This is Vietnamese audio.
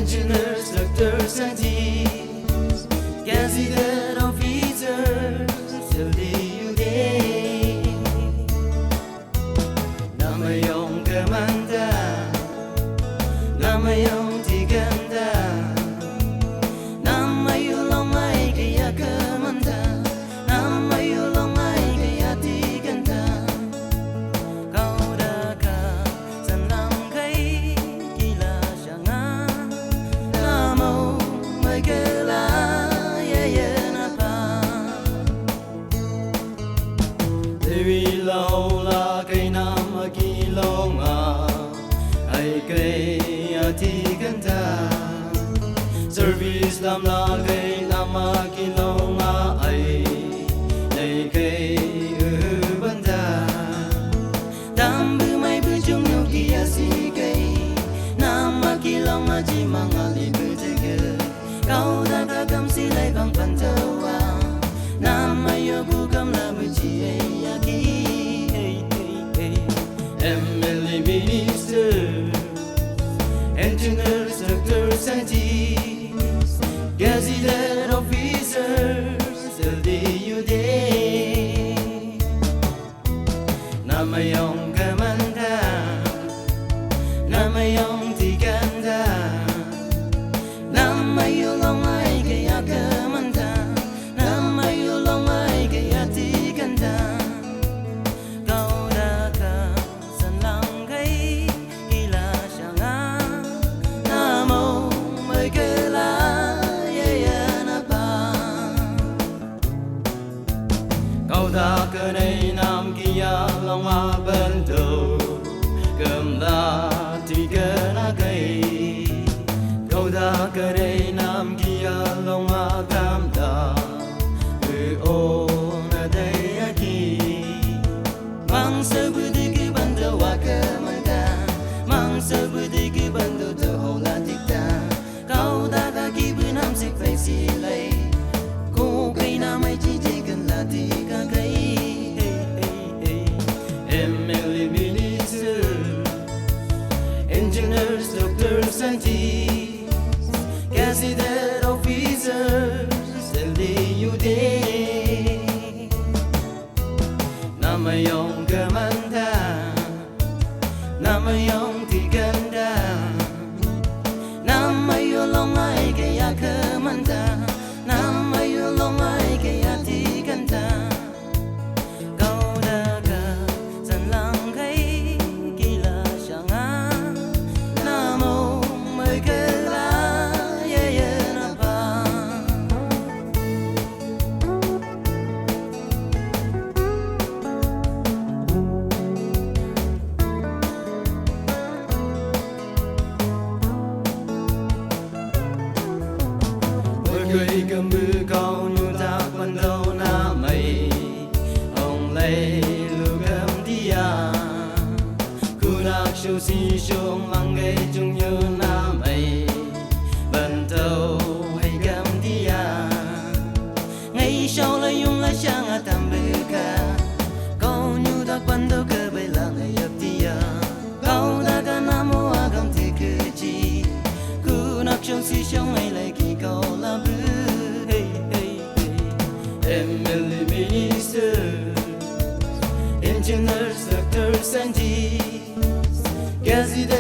engineers, doctors, scientists, gazetted officers, till the day. Namayong kamanda, namayong tiganda, namayulong ay kaya kamanda, namayulong ay kaya tiganda. Kauda ka sanlang kay kila siya nga, namo may kalaya na pa. Dewi laula kay na magilong ay kay atiganda. Service lam la kay na magilong ay kay banda. Dambu may bujung yogi asi kay na magilong maji mangali bujege. Kau dah kagam silai bang pantawa na mayo bukam la buji yaki. MLA minister, engineers, doctors, scientists, gazetted officers, till the day. Namayong kamanda, namayong tiganda, namayulong ay kaya kamanda, namayulong ay kaya tiganda. Kauda ka sanlang kay kila siya nga, namo may kalaya na pa. Kauda ka na'y nam kiya long abando, kamla tiga na kay. Kauda ka na'y nam kiya long akamda, o na dayaki. Mang sabudi ki bando wakamanda, mang sabudi ki bando to hola tikta. Kauda ka ki bunam sik fai silai, ko kay na may jijigan la tika kay. MLA minister, engineers, doctors, scientists, gazetted officers, till the day. Namayong kamanda, namayong tiganda, namayulong ay kaya kamanda, namayulong ay kaya tiganda. Kauda ka sanlang kay kila siya nga, namo may kalaya na pa. Người cầm bư câu nhu ta quan đâu na mày ông lấy lu cầm dia kurak shu si shung mang gai chung như na mày bần tàu hay cầm dia ngay sau lại dùng lại sang à tam bư ca câu nhu ta quan đâu cơ bay là ngày ấp dia câu ta ca nam mô a cầm thì cứ chi kurak shu si shung ngay lại kỳ câu là bư. MLA minister, engineers, doctors, scientists, gazetted